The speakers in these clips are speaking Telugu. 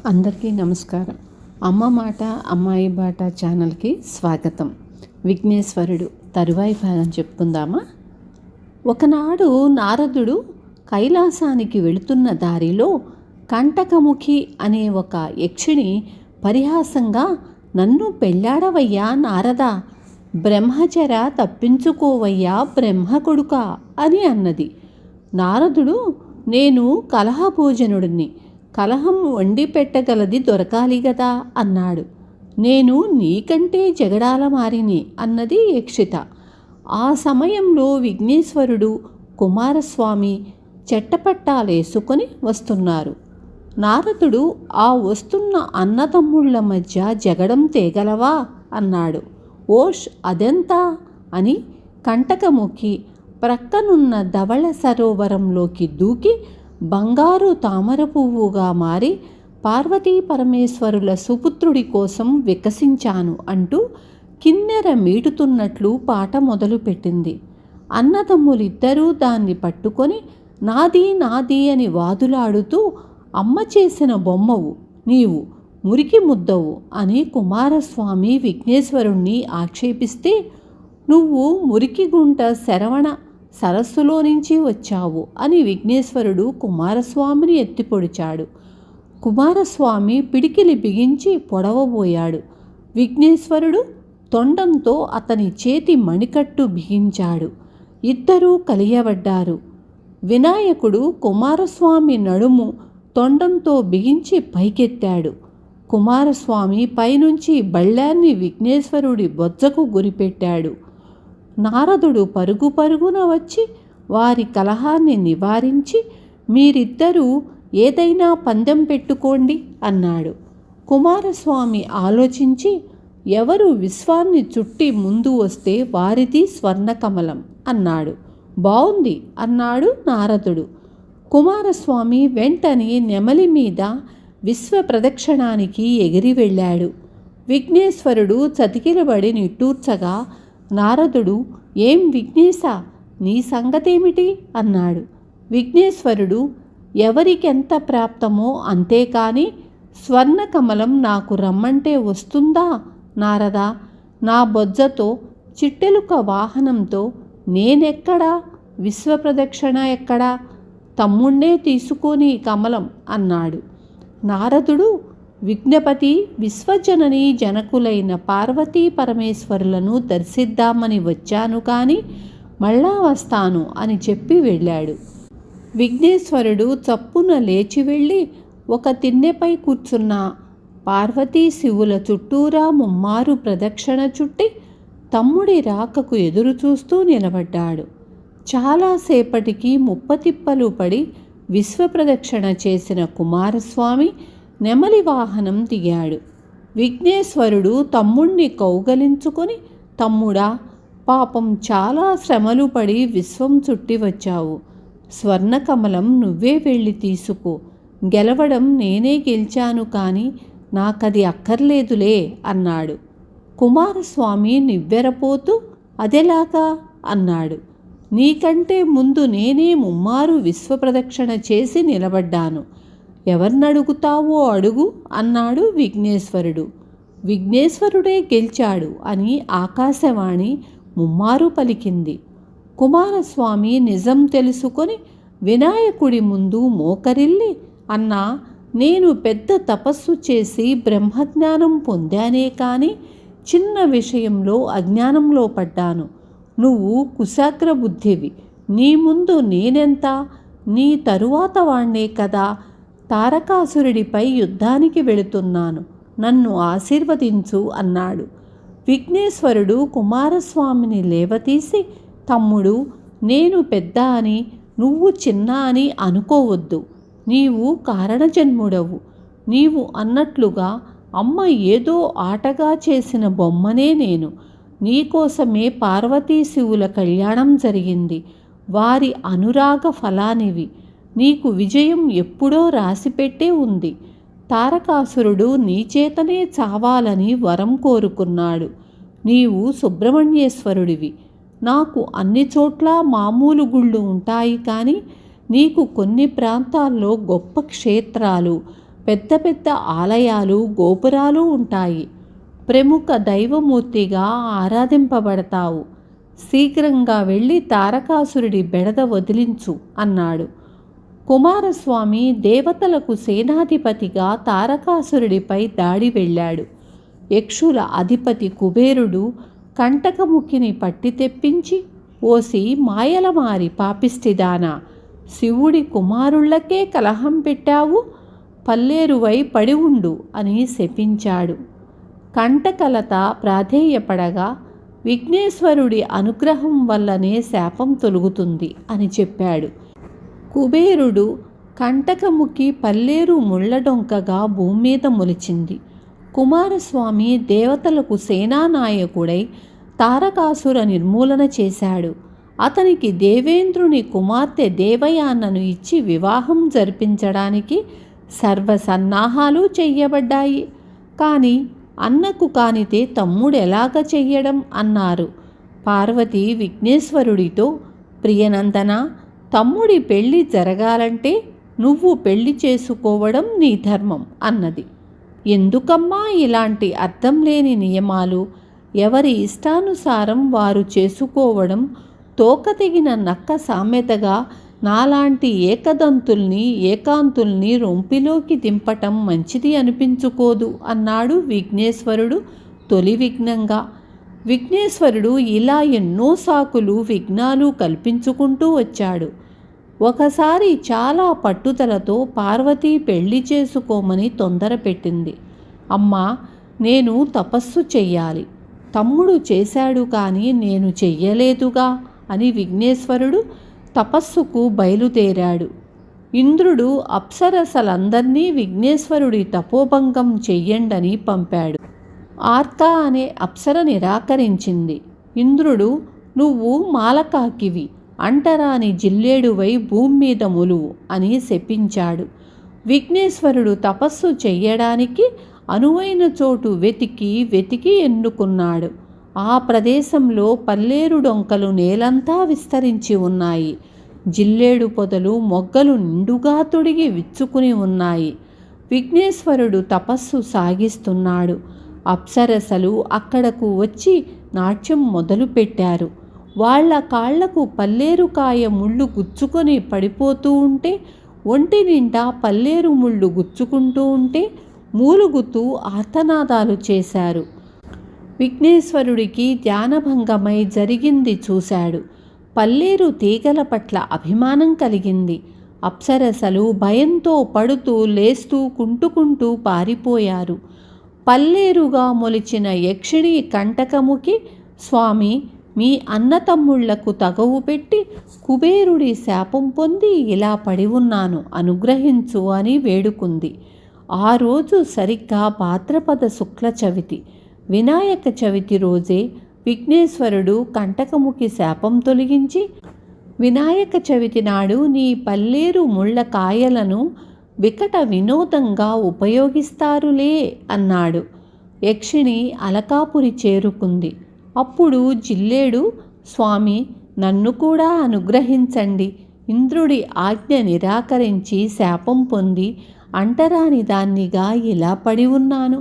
అందరికీ నమస్కారం. అమ్మ మాట అమ్మాయి బాట ఛానల్కి స్వాగతం. విఘ్నేశ్వరుడు తరువాయి భాగం చెప్పుకుందామా. ఒకనాడు నారదుడు కైలాసానికి వెళుతున్న దారిలో కంటకముఖి అనే ఒక యక్షిణి పరిహాసంగా, నన్ను పెళ్ళాడవయ్యా నారదా, బ్రహ్మచర తప్పించుకోవయ్యా బ్రహ్మ కొడుకా అని అన్నది. నారదుడు, నేను కలహభోజనుడిని, కలహం వండి పెట్టగలది దొరకాలి గదా అన్నాడు. నేను నీకంటే జగడాల మారిని అన్నది యక్షిత. ఆ సమయంలో విఘ్నేశ్వరుడు కుమారస్వామి చెట్టపట్టాలేసుకొని వస్తున్నారు. నారదుడు, ఆ వస్తున్న అన్నదమ్ముళ్ల మధ్య జగడం తేగలవా అన్నాడు. ఓష్ అదెంతా అని కంటకముఖి ప్రక్కనున్న ధవళ సరోవరంలోకి దూకి బంగారు తామర పువ్వుగా మారి పార్వతీ పరమేశ్వరుల సుపుత్రుడి కోసం వికసించాను అంటూ కిన్నెర మీటుతున్నట్లు పాట మొదలుపెట్టింది. అన్నదమ్ములిద్దరూ దాన్ని పట్టుకొని నాది నాది అని వాదులాడుతూ, అమ్మ చేసిన బొమ్మవు నీవు, మురికి ముద్దవు అని కుమారస్వామి విఘ్నేశ్వరుణ్ణి ఆక్షేపిస్తే, నువ్వు మురికి గుంట శరవణ సరస్సులో నుంచి వచ్చావు అని విఘ్నేశ్వరుడు కుమారస్వామిని ఎత్తిపొడిచాడు. కుమారస్వామి పిడికిలి బిగించి పొడవబోయాడు. విఘ్నేశ్వరుడు తొండంతో అతని చేతి మణికట్టు బిగించాడు. ఇద్దరూ కలియబడ్డారు. వినాయకుడు కుమారస్వామి నడుము తొండంతో బిగించి పైకెత్తాడు. కుమారస్వామి పైనుంచి బళ్ళాన్ని విఘ్నేశ్వరుడి బొజ్జకు గురిపెట్టాడు. నారదుడు పరుగు పరుగున వచ్చి వారి కలహాన్ని నివారించి, మీరిద్దరూ ఏదైనా పందెం పెట్టుకోండి అన్నాడు. కుమారస్వామి ఆలోచించి, ఎవరు విశ్వాన్ని చుట్టి ముందు వస్తే వారిది స్వర్ణకమలం అన్నాడు. బావుంది అన్నాడు నారదుడు. కుమారస్వామి వెంటనే నెమలి మీద విశ్వ ప్రదక్షిణానికి ఎగిరి వెళ్ళాడు. విఘ్నేశ్వరుడు చతికిలబడి నిట్టూర్చగా, నారదుడు, ఏం విఘ్నేశ, నీ సంగతేమిటి అన్నాడు. విఘ్నేశ్వరుడు, ఎవరికెంత ప్రాప్తమో అంతేకాని స్వర్ణకమలం నాకు రమ్మంటే వస్తుందా నారదా, నా బొజ్జతో చిట్టెలుక వాహనంతో నేనెక్కడా, విశ్వప్రదక్షిణ ఎక్కడా, తమ్ముణ్ణే తీసుకొని కమలం అన్నాడు. నారదుడు, విఘ్నపతి విశ్వజనని జనకులైన పార్వతీ పరమేశ్వరులను దర్శిద్దామని వచ్చాను కానీ మళ్ళా వస్తాను అని చెప్పి వెళ్ళాడు. విఘ్నేశ్వరుడు చప్పున లేచి వెళ్ళి ఒక తిన్నెపై కూర్చున్న పార్వతీ శివుల చుట్టూరా ముమ్మారు ప్రదక్షిణ చుట్టి తమ్ముడి రాకకు ఎదురు చూస్తూ నిలబడ్డాడు. చాలాసేపటికి ముప్పతిప్పలు పడి విశ్వప్రదక్షిణ చేసిన కుమారస్వామి నెమలి వాహనం దిగాడు. విఘ్నేశ్వరుడు తమ్ముణ్ణి కౌగలించుకొని, తమ్ముడా, పాపం చాలా శ్రమలు పడి విశ్వం చుట్టి వచ్చావు, స్వర్ణకమలం నువ్వే వెళ్ళి తీసుకో, గెలవడం నేనే గెలిచాను కానీ నాకది అక్కర్లేదులే అన్నాడు. కుమారస్వామి నివ్వెరపోతూ, అదెలాగా అన్నాడు. నీకంటే ముందు నేనే ముమ్మారు విశ్వప్రదక్షిణ చేసి నిలబడ్డాను, ఎవరినడుగుతావో అడుగు అన్నాడు విఘ్నేశ్వరుడు. విఘ్నేశ్వరుడే గెలిచాడు అని ఆకాశవాణి ముమ్మారు పలికింది. కుమారస్వామి నిజం తెలుసుకొని వినాయకుడి ముందు మోకరిల్లి, అన్నా, నేను పెద్ద తపస్సు చేసి బ్రహ్మజ్ఞానం పొందానే కానీ చిన్న విషయంలో అజ్ఞానంలో పడ్డాను. నువ్వు కుశాగ్ర బుద్ధివి, నీ ముందు నేనెంత, నీ తరువాత వాణ్ణే కదా, తారకాసురుడిపై యుద్ధానికి వెళుతున్నాను, నన్ను ఆశీర్వదించు అన్నాడు. విఘ్నేశ్వరుడు కుమారస్వామిని లేవతీసి, తమ్ముడు, నేను పెద్ద అని నువ్వు చిన్న అని అనుకోవద్దు, నీవు కారణజన్ముడవు, నీవు అన్నట్లుగా అమ్మ ఏదో ఆటగా చేసిన బొమ్మనే నేను, నీకోసమే పార్వతీ శివుల కళ్యాణం జరిగింది, వారి అనురాగ ఫలానివి, నీకు విజయం ఎప్పుడో రాసిపెట్టే ఉంది, తారకాసురుడు నీచేతనే చావాలని వరం కోరుకున్నాడు, నీవు సుబ్రహ్మణ్యేశ్వరుడివి, నాకు అన్ని చోట్ల మామూలు గుళ్ళు ఉంటాయి కానీ నీకు కొన్ని ప్రాంతాల్లో గొప్ప క్షేత్రాలు, పెద్ద పెద్ద ఆలయాలు, గోపురాలు ఉంటాయి. ప్రముఖ దైవమూర్తిగా ఆరాధింపబడతావు. శీఘ్రంగా వెళ్ళి తారకాసురుడి బెడద వదిలించు అన్నాడు. కుమారస్వామి దేవతలకు సేనాధిపతిగా తారకాసురుడిపై దాడి వెళ్ళాడు. యక్షుల అధిపతి కుబేరుడు కంటకముఖిని పట్టి తెప్పించి, ఓసి మాయలమారి పాపిష్టిదానా, శివుడి కుమారుళ్ళకే కలహం పెట్టావు, పల్లేరువై పడి ఉండు అని శపించాడు. కంటకలత ప్రాధేయపడగా విఘ్నేశ్వరుడి అనుగ్రహం వల్లనే శాపం తొలుగుతుంది అని చెప్పాడు. కుబేరుడు కంటకముఖి పల్లేరు ముళ్ళడొంకగా భూమి మీద మొలిచింది. కుమారస్వామి దేవతలకు సేనానాయకుడై తారకాసుర నిర్మూలన చేశాడు. అతనికి దేవేంద్రుని కుమార్తె దేవయానను ఇచ్చి వివాహం జరిపించడానికి సర్వసన్నాహాలు చెయ్యబడ్డాయి. కానీ అన్నకు కానితే తమ్ముడెలాగ చెయ్యడం అన్నారు. పార్వతి విఘ్నేశ్వరుడితో, ప్రియనందన, తమ్ముడి పెళ్ళి జరగాలంటే నువ్వు పెళ్లి చేసుకోవడం నీ ధర్మం అన్నది. ఎందుకమ్మా ఇలాంటి అర్థం లేని నియమాలు? ఎవరి ఇష్టానుసారం వారు చేసుకోవడం తోక తెగిన నక్క సామెతగా నాలాంటి ఏకాంతుల్ని రొంపిలోకి దింపటం మంచిది అనిపించుకోదు అన్నాడు విఘ్నేశ్వరుడు తొలి విఘ్నంగా. విఘ్నేశ్వరుడు ఇలా ఎన్నో సాకులు, విఘ్నాలు కల్పించుకుంటూ వచ్చాడు. ఒకసారి చాలా పట్టుదలతో పార్వతి పెళ్లి చేసుకోమని తొందర పెట్టింది. అమ్మా, నేను తపస్సు చెయ్యాలి. తమ్ముడు చేశాడు కానీ నేను చెయ్యలేదుగా అని విఘ్నేశ్వరుడు తపస్సుకు బయలుదేరాడు. ఇంద్రుడు అప్సరసలందర్నీ విఘ్నేశ్వరుడి తపోభంగం చెయ్యండని పంపాడు. ఆర్కా అనే అప్సర నిరాకరించింది. ఇంద్రుడు, నువ్వు మాలకాకివి, అంటరాని జిల్లేడువై భూమి మీద మొలువు అని శపించాడు. విఘ్నేశ్వరుడు తపస్సు చెయ్యడానికి అనువైన చోటు వెతికి ఎన్నుకున్నాడు. ఆ ప్రదేశంలో పల్లేరు డొంకలు నేలంతా విస్తరించి ఉన్నాయి. జిల్లేడు పొదలు, మొగ్గలు నిండుగా తొడిగి విచ్చుకుని ఉన్నాయి. విఘ్నేశ్వరుడు తపస్సు సాగిస్తున్నాడు. అప్సరసలు అక్కడకు వచ్చి నాట్యం మొదలుపెట్టారు. వాళ్ల కాళ్లకు పల్లేరుకాయ ముళ్ళు గుచ్చుకొని పడిపోతూ ఉంటే, ఒంటి నిండా పల్లేరు ముళ్ళు గుచ్చుకుంటూ ఉంటే మూలుగుతూ ఆర్తనాదాలు చేశారు. విఘ్నేశ్వరుడికి ధ్యానభంగమై జరిగింది చూశాడు. పల్లేరు తీగల పట్ల అభిమానం కలిగింది. అప్సరసలు భయంతో పడుతూ లేస్తూ కుంటుకుంటూ పారిపోయారు. పల్లేరుగా మొలిచిన యక్షిణి కంటకముఖి, స్వామి, మీ అన్నతమ్ముళ్లకు తగవు పెట్టి కుబేరుడి శాపం పొంది ఇలా పడి ఉన్నాను, అనుగ్రహించు అని వేడుకుంది. ఆ రోజు సరిగ్గా భాద్రపద శుక్ల చవితి, వినాయక చవితి రోజే విఘ్నేశ్వరుడు కంటకముఖి శాపం తొలగించి, వినాయక చవితి నాడు నీ పల్లేరు ముళ్ళ కాయలను వికట వినోదంగా ఉపయోగిస్తారులే అన్నాడు. యక్షిణి అలకాపురి చేరుకుంది. అప్పుడు జిల్లేడు, స్వామి, నన్ను కూడా అనుగ్రహించండి. ఇంద్రుడి ఆజ్ఞ నిరాకరించి శాపం పొంది అంటరాని దాన్నిగా ఇలా పడి ఉన్నాను.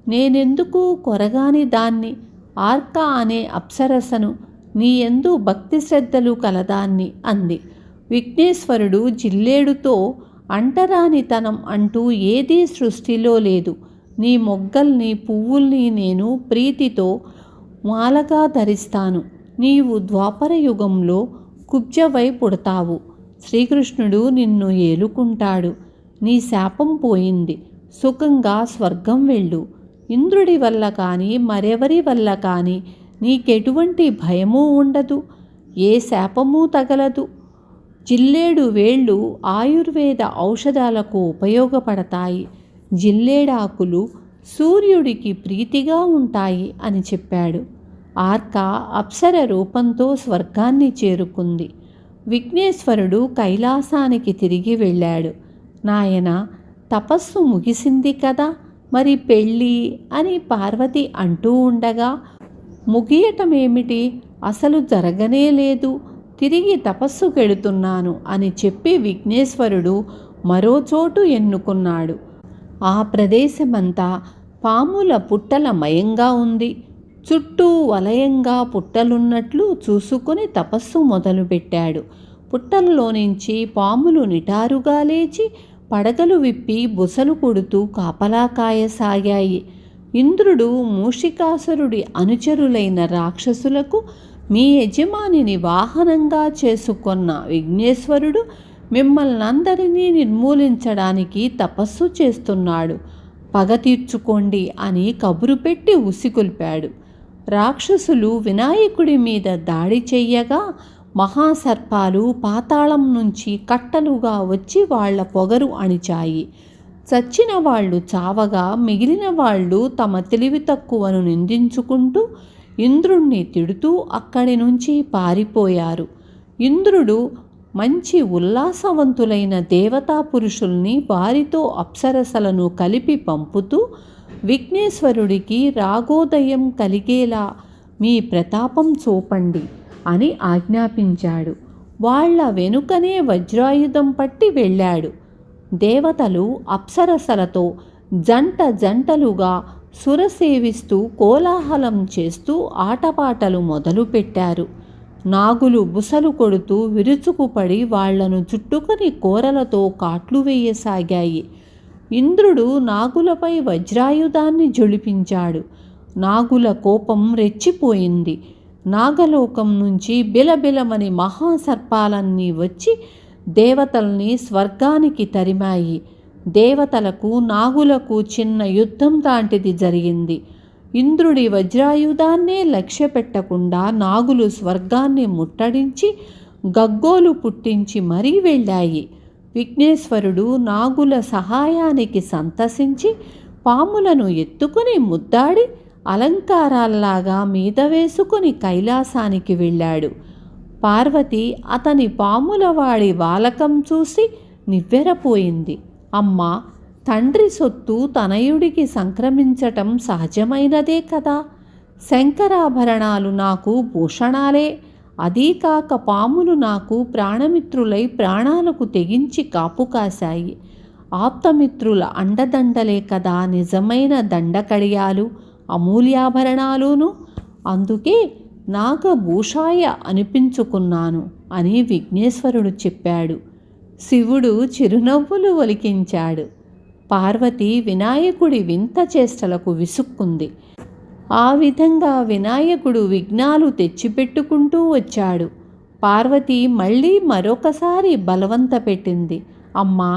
నేనెందుకు కొరగాని దాన్ని, ఆర్కా అనే అప్సరసను, నీ యందు భక్తి శ్రద్ధలు కలదాన్ని అంది. విఘ్నేశ్వరుడు జిల్లేడుతో, అంటరానితనం అంటూ ఏదీ సృష్టిలో లేదు. నీ మొగ్గల్ని, పువ్వుల్ని నేను ప్రీతితో మాలగా ధరిస్తాను. నీవు ద్వాపర యుగంలో కుబ్జవై పుడతావు. శ్రీకృష్ణుడు నిన్ను ఏలుకుంటాడు. నీ శాపం పోయింది. సుఖంగా స్వర్గం వెళ్ళు. ఇంద్రుడి వల్ల కానీ మరెవరి వల్ల కానీ నీకెటువంటి భయమూ ఉండదు. ఏ శాపమూ తగలదు. జిల్లేడు వేళ్ళు ఆయుర్వేద ఔషధాలకు ఉపయోగపడతాయి. జిల్లేడాకులు సూర్యుడికి ప్రీతిగా ఉంటాయి అని చెప్పాడు. ఆర్కా అప్సర రూపంతో స్వర్గాన్ని చేరుకుంది. విఘ్నేశ్వరుడు కైలాసానికి తిరిగి వెళ్ళాడు. నాయనా, తపస్సు ముగిసింది కదా, మరి పెళ్ళి అని పార్వతి అంటూ ఉండగా, ముగియటమేమిటి, అసలు జరగనే లేదు, తిరిగి తపస్సుకెడుతున్నాను అని చెప్పి విఘ్నేశ్వరుడు మరో చోటు ఎన్నుకున్నాడు. ఆ ప్రదేశమంతా పాముల పుట్టల మయంగా ఉంది. చుట్టూ వలయంగా పుట్టలున్నట్లు చూసుకుని తపస్సు మొదలుపెట్టాడు. పుట్టల్లో నుంచి పాములు నిటారుగా లేచి పడగలు విప్పి బుసలు కొడుతూ కాపలా కాయసాగాయి. ఇంద్రుడు మూషికాసురుడి అనుచరులైన రాక్షసులకు మీ యజమానిని వాహనంగా చేసుకొన్న విఘ్నేశ్వరుడు మిమ్మల్నందరినీ నిర్మూలించడానికి తపస్సు చేస్తున్నాడు, పగ తీర్చుకోండి అని కబురు పెట్టి ఉసిగొల్పాడు. రాక్షసులు వినాయకుడి మీద దాడి చెయ్యగా మహాసర్పాలు పాతాళం నుంచి కట్టలుగా వచ్చి వాళ్ల పొగరు అణిచాయి. చచ్చిన వాళ్ళు చావగా మిగిలిన వాళ్ళు తమ తెలివి తక్కువను నిందించుకుంటూ ఇంద్రుణ్ణి తిడుతూ అక్కడి నుంచి పారిపోయారు. ఇంద్రుడు మంచి ఉల్లాసవంతులైన దేవతా పురుషుల్ని వారితో అప్సరసలను కలిపి పంపుతూ విఘ్నేశ్వరుడికి రాగోదయం కలిగేలా మీ ప్రతాపం చూపండి అని ఆజ్ఞాపించాడు. వాళ్ల వెనుకనే వజ్రాయుధం పట్టి వెళ్ళాడు. దేవతలు అప్సరసలతో జంట జంటలుగా సురసేవిస్తూ కోలాహలం చేస్తూ ఆటపాటలు మొదలుపెట్టారు. నాగులు బుసలు కొడుతూ విరుచుకుపడి వాళ్లను చుట్టుకొని కోరలతో కాట్లు వేయసాగాయి. ఇంద్రుడు నాగులపై వజ్రాయుధాన్ని జొలిపించాడు. నాగుల కోపం రెచ్చిపోయింది. నాగలోకం నుంచి బిలబిలమని మహాసర్పాలన్నీ వచ్చి దేవతల్ని స్వర్గానికి తరిమాయి. దేవతలకు నాగులకు చిన్న యుద్ధం లాంటిది జరిగింది. ఇంద్రుడి వజ్రాయుధాన్నే లక్ష్య పెట్టకుండా నాగులు స్వర్గాన్ని ముట్టడించి గగ్గోలు పుట్టించి మరీ వెళ్ళాయి. విఘ్నేశ్వరుడు నాగుల సహాయానికి సంతసించి పాములను ఎత్తుకుని ముద్దాడి అలంకారాల్లాగా మీద వేసుకుని కైలాసానికి వెళ్ళాడు. పార్వతి అతని పాములవాడి వాలకం చూసి నివ్వెరపోయింది. అమ్మా, తండ్రి సొత్తు తనయుడికి సంక్రమించటం సహజమైనదే కదా. శంకరాభరణాలు నాకు భూషణాలే. అదీకాక పాములు నాకు ప్రాణమిత్రులై ప్రాణాలకు తెగించి కాపు కాశాయి. ఆప్తమిత్రుల అండదండలే కదా నిజమైన దండకడియాలు, అమూల్యాభరణాలును. అందుకే నాగభూషాయ అనిపించుకున్నాను అని విఘ్నేశ్వరుడు చెప్పాడు. శివుడు చిరునవ్వులు ఒలికించాడు. పార్వతి వినాయకుడి వింత చేష్టలకు విసుక్కుంది. ఆ విధంగా వినాయకుడు విఘ్నాలు తెచ్చిపెట్టుకుంటూ వచ్చాడు. పార్వతి మళ్ళీ మరొకసారి బలవంత పెట్టింది. అమ్మా,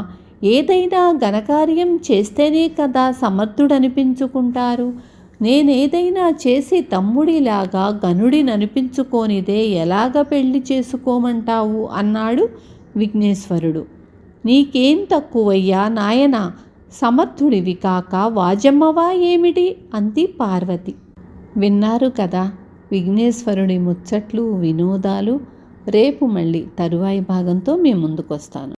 ఏదైనా ఘనకార్యం చేస్తేనే కదా సమర్థుడనిపించుకుంటారు. నేనేదైనా చేసి తమ్ముడిలాగా గనుడిననిపించుకోనిదే ఎలాగ పెళ్లి చేసుకోమంటావు అన్నాడు విఘ్నేశ్వరుడు. నీకేం తక్కువయ్యా నాయనా, సమర్థుడివి కాక వాజమ్మవా ఏమిటి అంది పార్వతి. విన్నారు కదా విఘ్నేశ్వరుడి ముచ్చట్లు, వినోదాలు. రేపు మళ్ళీ తరువాయి భాగంతో మీ ముందుకొస్తాను.